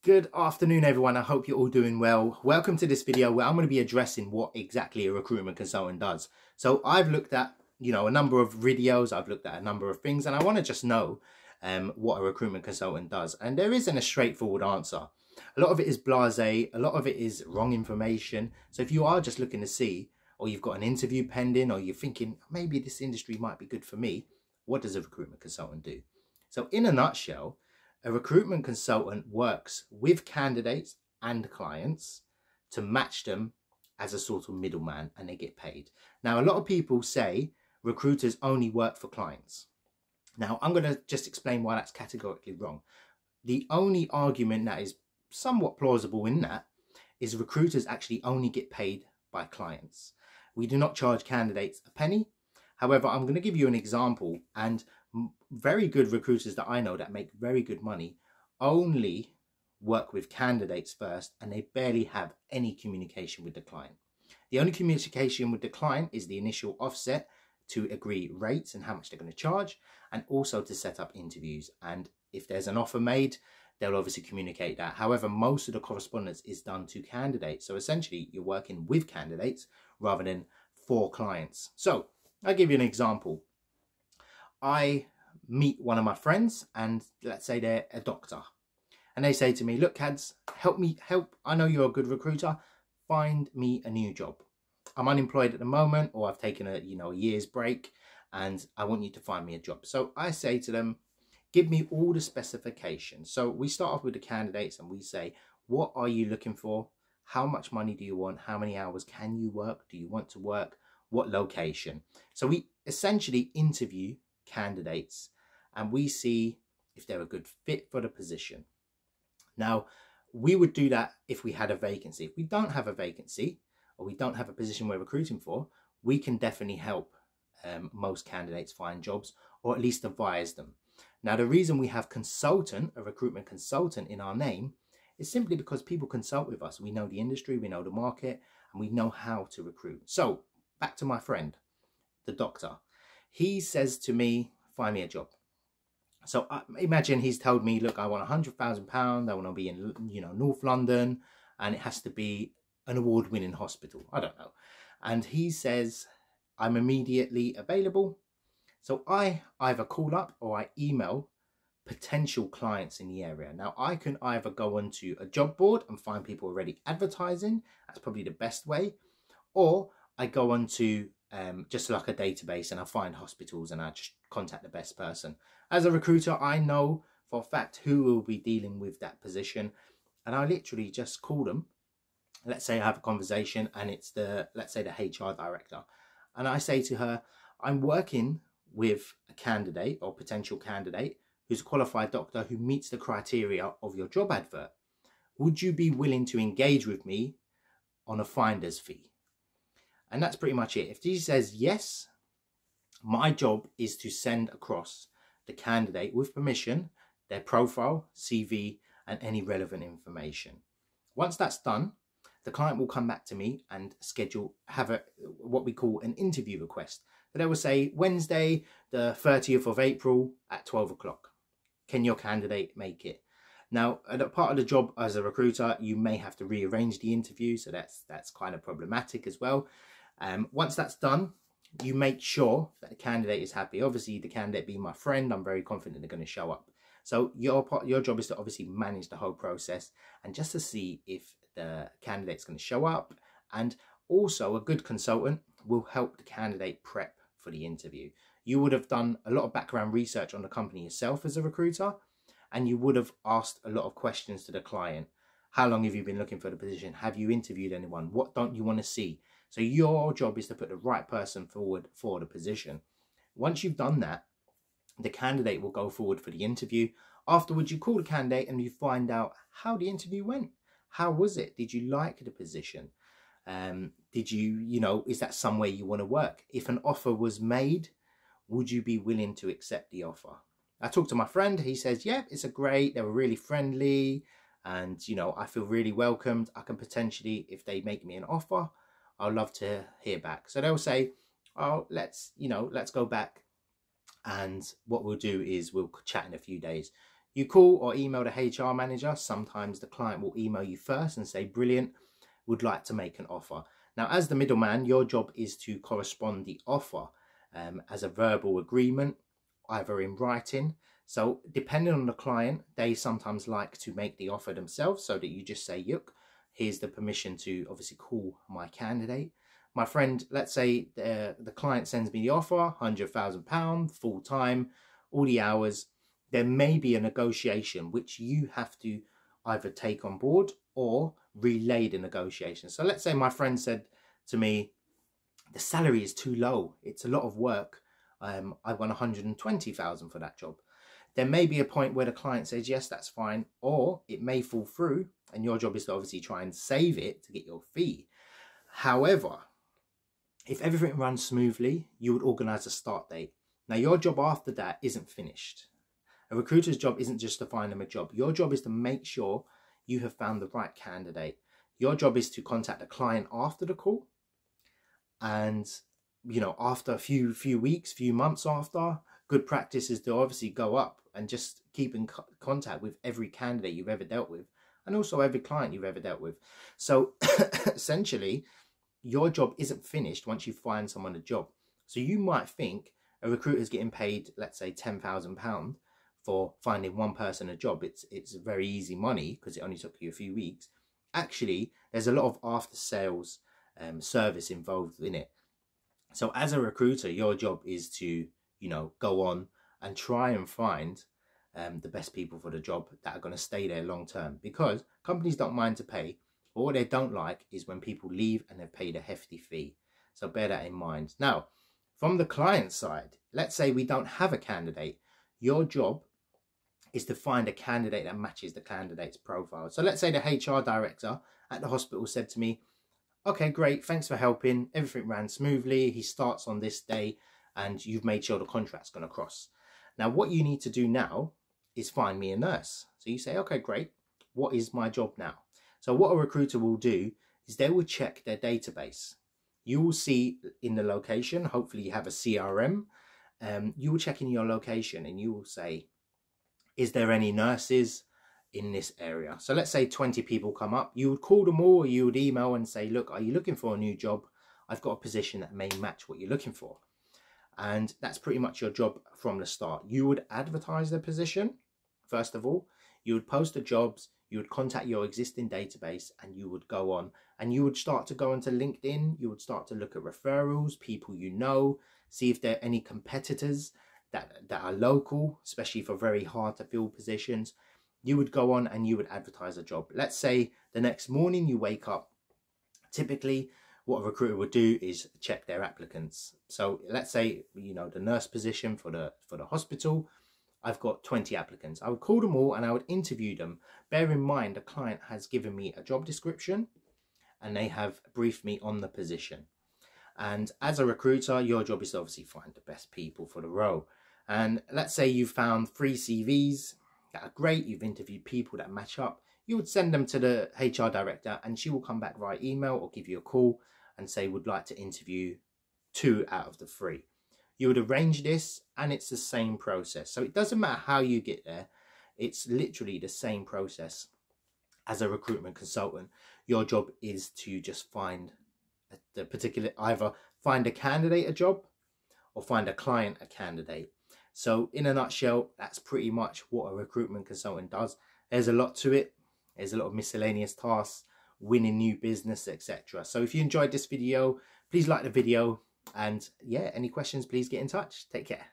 Good afternoon, everyone. I hope you're all doing well. Welcome to this video where I'm going to be addressing what exactly a recruitment consultant does. So I've looked at, a number of videos, I've looked at a number of things, and I want to just know what a recruitment consultant does. And there isn't a straightforward answer. A lot of it is blasé, a lot of it is wrong information. So if you are just looking to see, or you've got an interview pending, or you're thinking, maybe this industry might be good for me, what does a recruitment consultant do? So in a nutshell, a recruitment consultant works with candidates and clients to match them as a sort of middleman, and they get paid. Now, a lot of people say recruiters only work for clients. Now, I'm going to just explain why that's categorically wrong. The only argument that is somewhat plausible in that is recruiters actually only get paid by clients. We do not charge candidates a penny. However, I'm going to give you an example, and very good recruiters that I know that make very good money only work with candidates first, and they barely have any communication with the client. The only communication with the client is the initial offset to agree rates and how much they're going to charge, and also to set up interviews. And if there's an offer made, they'll obviously communicate that. However, most of the correspondence is done to candidates. So essentially, you're working with candidates rather than for clients. So I'll give you an example. I meet one of my friends, and let's say they're a doctor, and they say to me, look, Cads, help. I know you're a good recruiter. Find me a new job. I'm unemployed at the moment, or I've taken a year's break, and I want you to find me a job. So I say to them, give me all the specifications. So we start off with the candidates and we say, what are you looking for? How much money do you want? How many hours can you work? Do you want to work? What location? So we essentially interview candidates and we see if they're a good fit for the position. Now, we would do that if we had a vacancy. If we don't have a vacancy, or we don't have a position we're recruiting for, we can definitely help most candidates find jobs, or at least advise them. Now, the reason we have consultant, a recruitment consultant in our name, is simply because people consult with us. We know the industry, we know the market, and we know how to recruit. So back to my friend, the doctor. He says to me, find me a job. So imagine he's told me, look, I want £100,000. I want to be in, North London, and it has to be an award-winning hospital. I don't know. And he says, I'm immediately available. So I either call up or I email potential clients in the area. Now, I can either go onto a job board and find people already advertising. That's probably the best way. Or I go onto just like a database and I find hospitals and I just contact the best person. As a recruiter, I know for a fact who will be dealing with that position, and I literally just call them. Let's say I have a conversation and it's let's say the HR director, and I say to her, I'm working with a candidate or potential candidate who's a qualified doctor who meets the criteria of your job advert. Would you be willing to engage with me on a finder's fee? And that's pretty much it. If she says yes, my job is to send across the candidate with permission, their profile, CV, and any relevant information. Once that's done, the client will come back to me and have what we call an interview request. So they will say, Wednesday, the 30th of April at 12 o'clock. Can your candidate make it? Now, at a part of the job as a recruiter, you may have to rearrange the interview. So that's kind of problematic as well. Once that's done, you make sure that the candidate is happy. Obviously, the candidate being my friend, I'm very confident they're going to show up. So your job is to obviously manage the whole process and just to see if the candidate's going to show up. And also, a good consultant will help the candidate prep for the interview. You would have done a lot of background research on the company yourself as a recruiter, and you would have asked a lot of questions to the client. How long have you been looking for the position? Have you interviewed anyone? What don't you want to see? So your job is to put the right person forward for the position. Once you've done that, the candidate will go forward for the interview. Afterwards, you call the candidate and you find out how the interview went. How was it? Did you like the position? Did you, is that somewhere you want to work? If an offer was made, would you be willing to accept the offer? I talked to my friend. He says, yeah, they were really friendly. And, I feel really welcomed. I can potentially, if they make me an offer, I'd love to hear back. So they'll say, oh, let's go back. And what we'll do is we'll chat in a few days. You call or email the HR manager. Sometimes the client will email you first and say, brilliant, would like to make an offer. Now, as the middleman, your job is to correspond the offer as a verbal agreement, either in writing. So depending on the client, they sometimes like to make the offer themselves, so that you just say, look, here's the permission to obviously call my candidate. My friend, let's say the client sends me the offer, £100,000, full time, all the hours. There may be a negotiation which you have to either take on board or relay the negotiation. So let's say my friend said to me, the salary is too low. It's a lot of work. I want 120,000 for that job. There may be a point where the client says, yes, that's fine. Or it may fall through and your job is to obviously try and save it to get your fee. However, if everything runs smoothly, you would organize a start date. Now, your job after that isn't finished. A recruiter's job isn't just to find them a job. Your job is to make sure you have found the right candidate. Your job is to contact the client after the call. And, you know, after a few weeks, few months after, good practice is to obviously go up and just keep in contact with every candidate you've ever dealt with. And also every client you've ever dealt with. So essentially, your job isn't finished once you find someone a job. So you might think a recruiter's getting paid, let's say £10,000 for finding one person a job. It's very easy money because it only took you a few weeks. Actually, there's a lot of after sales service involved in it. So as a recruiter, your job is to, you know, go on and try and find the best people for the job that are going to stay there long term, because companies don't mind to pay. But what they don't like is when people leave and they've paid a hefty fee. So bear that in mind. Now, from the client side, let's say we don't have a candidate. Your job is to find a candidate that matches the candidate's profile. So let's say the HR director at the hospital said to me, okay, great, thanks for helping. Everything ran smoothly. He starts on this day and you've made sure the contract's going to cross. Now, what you need to do now is find me a nurse. So you say, okay, great. What is my job now? So what a recruiter will do is they will check their database. You will see in the location, hopefully you have a CRM, you will check in your location and you will say, is there any nurses in this area? So let's say 20 people come up. You would call them all, or you would email and say, look, are you looking for a new job? I've got a position that may match what you're looking for. And that's pretty much your job from the start. You would advertise the position, first of all. You would post the jobs, you would contact your existing database, and you would go on. And you would start to go onto LinkedIn. You would start to look at referrals, people you know, see if there are any competitors that are local, especially for very hard to fill positions. You would go on and you would advertise a job. Let's say the next morning you wake up. Typically, what a recruiter would do is check their applicants. So let's say, you know, the nurse position for the hospital, I've got 20 applicants. I would call them all and I would interview them. Bear in mind, the client has given me a job description and they have briefed me on the position. And as a recruiter, your job is to obviously find the best people for the role. And let's say you found 3 CVs that are great. You've interviewed people that match up. You would send them to the HR director and she will come back via email or give you a call and say, would like to interview 2 out of the 3. You would arrange this and it's the same process. So it doesn't matter how you get there. It's literally the same process as a recruitment consultant. Your job is to just find the particular, either find a candidate a job or find a client a candidate. So in a nutshell, that's pretty much what a recruitment consultant does. There's a lot to it. There's a lot of miscellaneous tasks, winning new business, etc. So if you enjoyed this video, please like the video. And yeah, any questions, please get in touch. Take care.